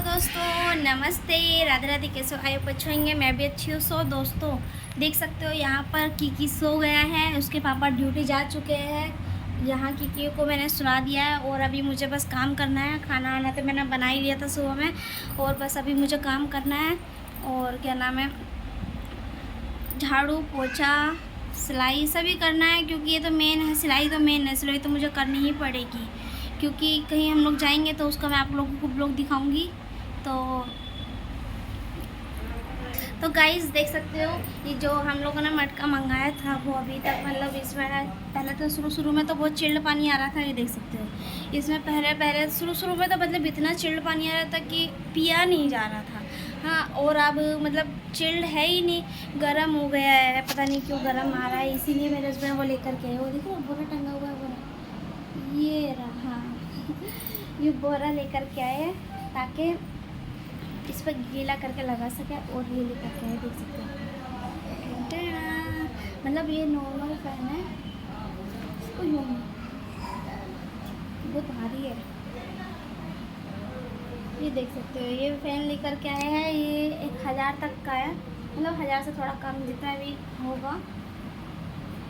दोस्तों नमस्ते, राधे राधे। कैसे हो? आए अच्छे होंगे, मैं भी अच्छी हूँ। दोस्तों देख सकते हो यहाँ पर कीकी सो गया है, उसके पापा ड्यूटी जा चुके हैं। यहाँ कीकी को मैंने सुला दिया है और अभी मुझे बस काम करना है। खाना वाना तो मैंने बना ही लिया था सुबह में, और बस अभी मुझे काम करना है। और क्या नाम है, झाड़ू पोछा सिलाई सभी करना है, क्योंकि ये तो मेन है। सिलाई तो मेन है, सिलाई तो मुझे करनी ही पड़ेगी, क्योंकि कहीं हम लोग जाएंगे तो उसका मैं आप लोगों को ब्लॉग दिखाऊंगी। तो गाइस देख सकते हो, ये जो हम लोगों ने मटका मंगाया था वो अभी तक मतलब इसमें पहले तो शुरू में तो बहुत चिल्ड पानी आ रहा था। ये देख सकते हो, इसमें पहले शुरू में तो मतलब इतना चिल्ड पानी आ रहा था कि पिया नहीं जा रहा था। हाँ, और अब मतलब चिल्ड है ही नहीं, गर्म हो गया है। पता नहीं क्यों गर्म आ रहा है, इसीलिए मेरे हस्बैंड वो लेकर के आए। वो देखो बोरा टंगा हुआ है, बोरा ये रहा। ये बोरा लेकर के आए हैं ताकि इस पर गीला करके लगा सके, और ये लेकर के आए, देख सकते हैं। मतलब ये नॉर्मल फैन है, इसको यूँ बहुत भारी है। ये देख सकते हो, ये फ़ैन लेकर के आए हैं। ये 1000 तक का है, मतलब 1000 से थोड़ा कम जितना भी होगा।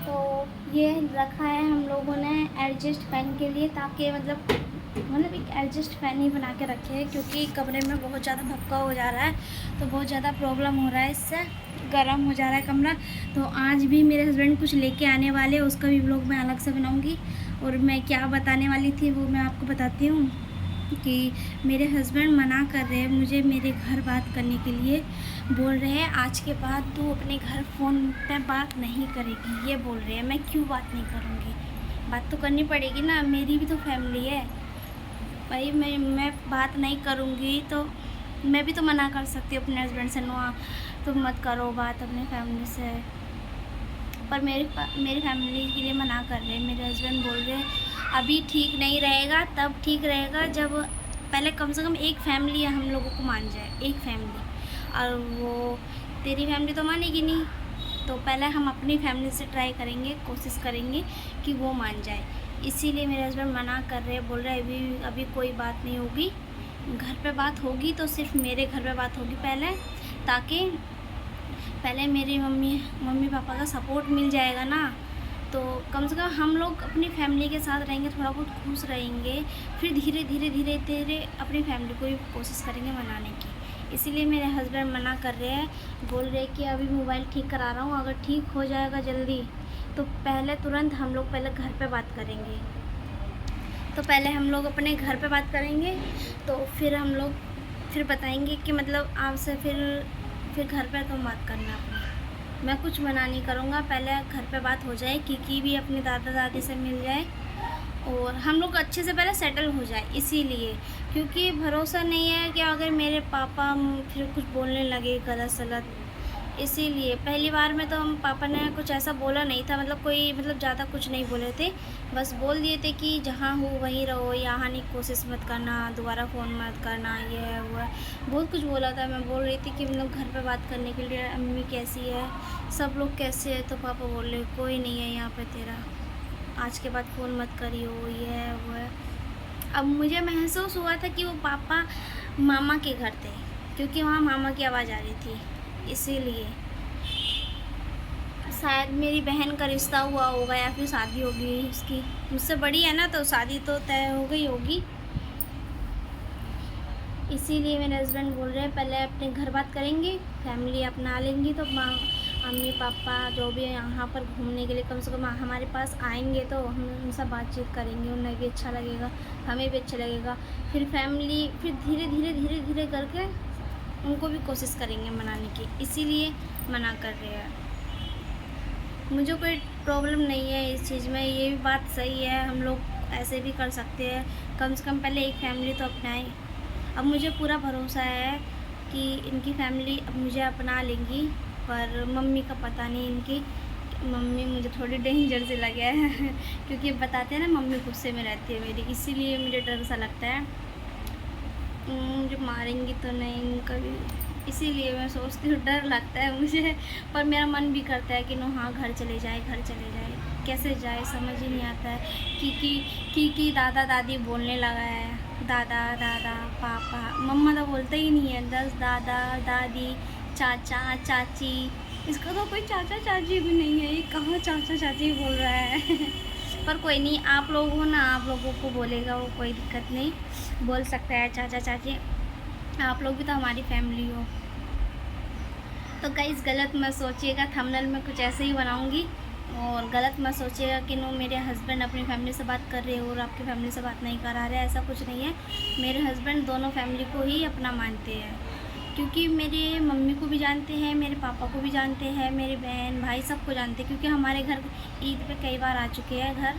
तो ये रखा है हम लोगों ने एडजस्ट फैन के लिए, ताकि मतलब एक एडजस्ट फैन ही बना के रखे हैं, क्योंकि कमरे में बहुत ज़्यादा धक्का हो जा रहा है, तो बहुत ज़्यादा प्रॉब्लम हो रहा है, इससे गर्म हो जा रहा है कमरा। तो आज भी मेरे हस्बैंड कुछ लेके आने वाले, उसका भी व्लॉग मैं अलग से बनाऊंगी। और मैं क्या बताने वाली थी वो मैं आपको बताती हूँ कि मेरे हस्बैंड मना कर रहे हैं मुझे मेरे घर बात करने के लिए। बोल रहे हैं आज के बाद तू अपने घर फ़ोन पे बात नहीं करेगी, ये बोल रहे हैं। मैं क्यों बात नहीं करूँगी, बात तो करनी पड़ेगी ना, मेरी भी तो फैमिली है भाई। मैं बात नहीं करूँगी तो मैं भी तो मना कर सकती हूँ अपने हस्बैंड से, नो तुम मत करो बात अपने फैमिली से। पर मेरी फैमिली के लिए मना कर रहे हैं। मेरे हस्बैंड बोल रहे हैं अभी ठीक नहीं रहेगा, तब ठीक रहेगा जब पहले कम से कम एक फैमिली हम लोगों को मान जाए, एक फैमिली। और वो तेरी फैमिली तो मानेगी नहीं, तो पहले हम अपनी फैमिली से ट्राई करेंगे, कोशिश करेंगे कि वो मान जाए। इसीलिए मेरे हस्बैंड मना कर रहे हैं, बोल रहे हैं अभी कोई बात नहीं होगी, घर पे बात होगी तो सिर्फ मेरे घर पे बात होगी पहले, ताकि पहले मेरी मम्मी पापा का सपोर्ट मिल जाएगा ना, तो कम से कम हम लोग अपनी फैमिली के साथ रहेंगे, थोड़ा बहुत खुश रहेंगे। फिर धीरे धीरे अपनी फैमिली को भी कोशिश करेंगे मनाने की। इसीलिए मेरे हस्बैंड मना कर रहे हैं, बोल रहे हैं कि अभी मोबाइल ठीक करा रहा हूँ, अगर ठीक हो जाएगा जल्दी तो पहले तुरंत हम लोग पहले घर पे बात करेंगे। तो पहले हम लोग अपने घर पे बात करेंगे, तो फिर हम लोग फिर बताएंगे कि मतलब आपसे फिर घर पे तुम बात करना अपनी। मैं कुछ मना नहीं करूँगा, पहले घर पे बात हो जाए, कीकी भी अपने दादा दादी से मिल जाए और हम लोग अच्छे से पहले सेटल हो जाए। इसीलिए क्योंकि भरोसा नहीं है कि अगर मेरे पापा फिर कुछ बोलने लगे गलत सलत, इसीलिए पहली बार में तो हम पापा ने कुछ ऐसा बोला नहीं था, मतलब ज़्यादा कुछ नहीं बोले थे, बस बोल दिए थे कि जहाँ हो वहीं रहो, यहाँ आने की कोशिश मत करना, दोबारा फ़ोन मत करना, ये है वो है, बहुत कुछ बोला था। मैं बोल रही थी कि मतलब घर पे बात करने के लिए अम्मी कैसी है, सब लोग कैसे है, तो पापा बोल रहे कोई नहीं है यहाँ पर तेरा, आज के बाद फ़ोन मत करियो, ये है वो है। अब मुझे महसूस हुआ था कि वो पापा मामा के घर थे, क्योंकि वहाँ मामा की आवाज़ आ रही थी, इसीलिए शायद मेरी बहन का रिश्ता हुआ होगा या फिर शादी होगी उसकी, मुझसे बड़ी है ना, तो शादी तो तय हो गई होगी। इसीलिए मेरे हस्बैंड बोल रहे हैं पहले अपने घर बात करेंगे, फैमिली अपना लेंगी तो मम्मी पापा जो भी यहाँ पर घूमने के लिए कम से कम हमारे पास आएंगे तो हम उनसे बातचीत करेंगे, उन्हें भी अच्छा लगेगा, हमें भी अच्छा लगेगा। फिर फैमिली फिर धीरे धीरे करके उनको भी कोशिश करेंगे मनाने की, इसीलिए मना कर रहे हैं। मुझे कोई प्रॉब्लम नहीं है इस चीज़ में, ये भी बात सही है, हम लोग ऐसे भी कर सकते हैं, कम से कम पहले एक फैमिली तो अपनाएं। अब मुझे पूरा भरोसा है कि इनकी फैमिली अब मुझे अपना लेंगी, पर मम्मी का पता नहीं, इनकी मम्मी मुझे थोड़ी डेंजर से लगे है क्योंकि बताते हैं ना मम्मी गुस्से में रहती है मेरी, इसीलिए मुझे डर सा लगता है मुझे मारेंगी तो नहीं कभी, इसीलिए मैं सोचती हूँ, डर लगता है मुझे। पर मेरा मन भी करता है कि नो हाँ घर चले जाए, कैसे जाए समझ ही नहीं आता है। की दादा दादी बोलने लगा है, दादा दादा पापा, मम्मा तो बोलता ही नहीं है। 10 दादा दादी, चाचा चाची, इसका तो कोई चाचा चाची भी नहीं है, ये कहाँ चाचा चाची बोल रहा है। पर कोई नहीं, आप लोग हो ना, आप लोगों को बोलेगा वो, कोई दिक्कत नहीं, बोल सकता है चाचा चाची, आप लोग भी तो हमारी फैमिली हो। तो गाइस गलत मत सोचिएगा, थंबनेल में कुछ ऐसे ही बनाऊंगी, और गलत मत सोचिएगा कि नो मेरे हस्बैंड अपनी फैमिली से बात कर रहे हो और आपकी फैमिली से बात नहीं करा रहे, ऐसा कुछ नहीं है। मेरे हस्बैंड दोनों फैमिली को ही अपना मानते हैं, क्योंकि मेरे मम्मी को भी जानते हैं, मेरे पापा को भी जानते हैं, मेरे बहन भाई सबको जानते हैं, क्योंकि हमारे घर ईद पे कई बार आ चुके हैं घर,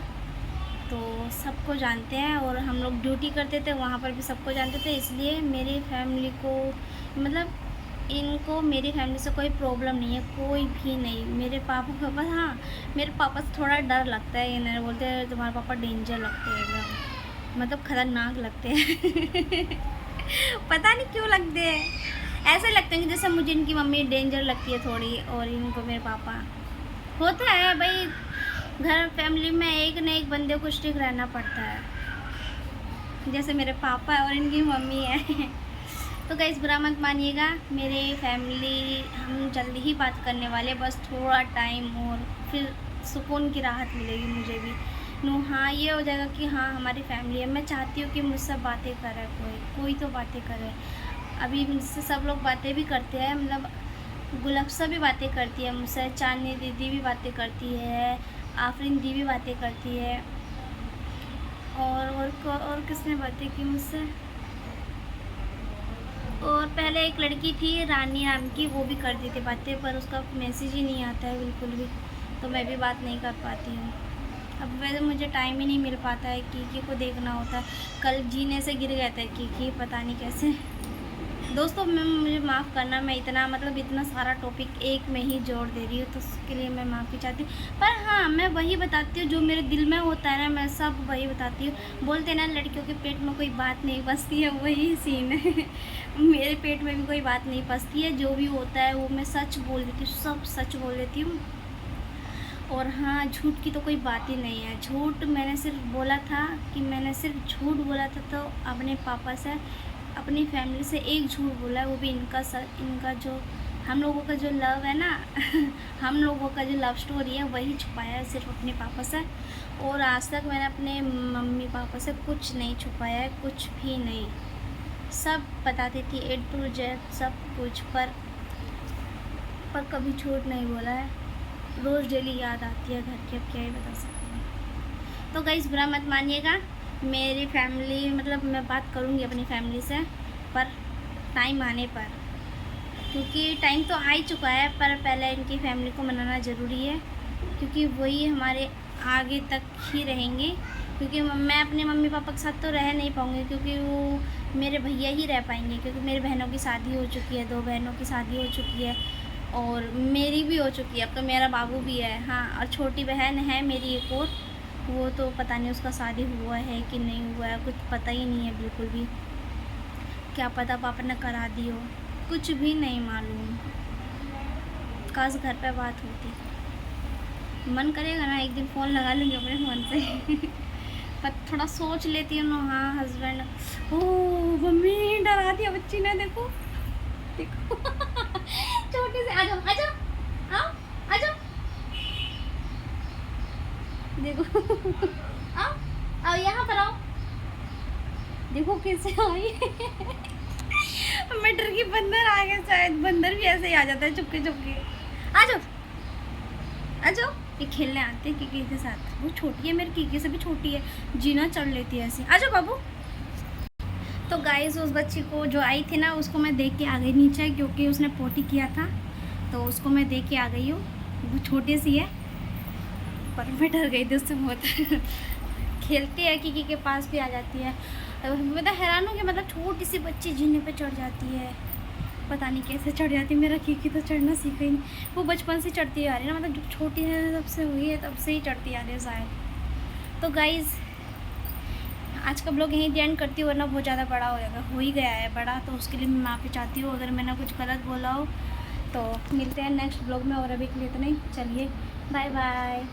तो सबको जानते हैं। और हम लोग ड्यूटी करते थे वहाँ पर भी सबको जानते थे, इसलिए मेरी फैमिली को, मतलब इनको मेरी फैमिली से कोई प्रॉब्लम नहीं है, कोई भी नहीं। मेरे पापा को बस, हाँ मेरे पापा से थोड़ा डर लगता है, इन्हें बोलते हैं तुम्हारे पापा डेंजर लगते हैं एकदम, मतलब खतरनाक लगते हैं। पता नहीं क्यों लगते हैं, ऐसे लगते हैं कि जैसे मुझे इनकी मम्मी डेंजर लगती है थोड़ी, और इनको मेरे पापा। होता है भाई, घर फैमिली में एक न एक बंदे को स्ट्रिक्ट रहना पड़ता है, जैसे मेरे पापा है और इनकी मम्मी है। तो गाइस बुरा मत मानिएगा, मेरे फैमिली हम जल्दी ही बात करने वाले, बस थोड़ा टाइम और फिर सुकून की राहत मिलेगी मुझे भी। नो हाँ ये हो जाएगा कि हाँ हमारी फैमिली है। मैं चाहती हूँ कि मुझसे बातें करे, कोई तो बातें करे। अभी मुझसे सब लोग बातें भी करते हैं, मतलब गुलफ्सा भी बातें करती है मुझसे, चांदनी दीदी भी बातें करती है, आफरीन दी भी बातें करती है, और किसने बातें की मुझसे, और पहले एक लड़की थी रानी नाम की, वो भी करती थी बातें, पर उसका मैसेज ही नहीं आता है बिल्कुल भी, तो मैं भी बात नहीं कर पाती हूँ। अब वैसे मुझे टाइम ही नहीं मिल पाता है, कीकी को देखना होता है। कल जीने से गिर गया था कीकी, पता नहीं कैसे। दोस्तों मुझे माफ़ करना, मैं इतना सारा टॉपिक एक में ही जोड़ दे रही हूँ, तो उसके लिए मैं माफ़ी चाहती हूँ। पर हाँ मैं वही बताती हूँ जो मेरे दिल में होता है ना, मैं सब वही बताती हूँ। बोलते ना लड़कियों के पेट में कोई बात नहीं बसती है, वही सीन है। मेरे पेट में भी कोई बात नहीं बसती है, जो भी होता है वो मैं सच बोल देती हूँ, सब सच बोल देती हूँ। और हाँ झूठ की तो कोई बात ही नहीं है। झूठ मैंने सिर्फ बोला था कि मैंने सिर्फ झूठ बोला था, तो अपने पापा से, अपनी फैमिली से एक झूठ बोला है, वो भी इनका जो हम लोगों का जो लव है ना, हम लोगों का जो लव स्टोरी है वही छुपाया है सिर्फ अपने पापा से। और आज तक मैंने अपने मम्मी पापा से कुछ नहीं छुपाया है, कुछ भी नहीं, सब बताती थी A to Z सब कुछ, पर कभी झूठ नहीं बोला है। रोज़ डेली याद आती है घर की, अब क्या ही बता सकती हूँ। तो गाइस बुरा मत मानिएगा, मेरी फैमिली, मतलब मैं बात करूँगी अपनी फैमिली से, पर टाइम आने पर, क्योंकि टाइम तो आ ही चुका है, पर पहले इनकी फैमिली को मनाना ज़रूरी है, क्योंकि वही हमारे आगे तक ही रहेंगे। क्योंकि मैं अपने मम्मी पापा के साथ तो रह नहीं पाऊँगी, क्योंकि वो मेरे भैया ही रह पाएंगे, क्योंकि मेरी बहनों की शादी हो चुकी है, 2 बहनों की शादी हो चुकी है, और मेरी भी हो चुकी है, अब तो मेरा बाबू भी है। हाँ और छोटी बहन है मेरी एक और, वो तो पता नहीं उसका शादी हुआ है कि नहीं हुआ है, कुछ पता ही नहीं है बिल्कुल भी, क्या पता पापा ने करा दी हो, कुछ भी नहीं मालूम। काश घर पे बात होती, मन करेगा ना एक दिन फ़ोन लगा लूँगी अपने फ़ोन से। पर थोड़ा सोच लेती हूँ ना, हाँ हस्बैंड, ओह मम्मी डरा दिया बच्ची ने, देखो देखो। छोटे से आ जाओ आ जाओ, आओ आ जाओ, देखो आओ आओ यहाँ पर आओ, देखो कैसे आई। मैं डर की बंदर आ गया, शायद बंदर भी ऐसे ही आ जाता है चुपके चुपके। आ जाओ आ जाओ, ये खेलने आते हैं कीकी के साथ, वो छोटी है मेरी कीकी से भी छोटी है, जीना चढ़ लेती है ऐसे। आ जाओ बाबू। तो गाइस उस बच्ची को जो आई थी ना, उसको मैं देख के आ गई नीचे, क्योंकि उसने पोटी किया था, तो उसको मैं देख के आ गई हूँ। वो छोटी सी है, पर मैं डर गई थी उससे बहुत। खेलती है कीकी के पास भी आ जाती है, मैं तो हैरान हूँ कि मतलब छोटी सी बच्ची जीने पे चढ़ जाती है, पता नहीं कैसे चढ़ जाती है। मेरा कीकी तो चढ़ना सीखा ही नहीं, वो बचपन से चढ़ती आ रही है ना, मतलब जब छोटी है तब से हुई है, तब से ही चढ़ती आ रही है शायद। तो गाइज़ आज का ब्लॉग यहीं एंड करती हूँ, वरना बहुत ज़्यादा बड़ा हो जाएगा, हो ही गया है बड़ा, तो उसके लिए मैं माफ़ी चाहती हूँ अगर मैंने कुछ गलत बोला हो। तो मिलते हैं नेक्स्ट ब्लॉग में, और अभी के लिए तो नहीं, चलिए बाय बाय।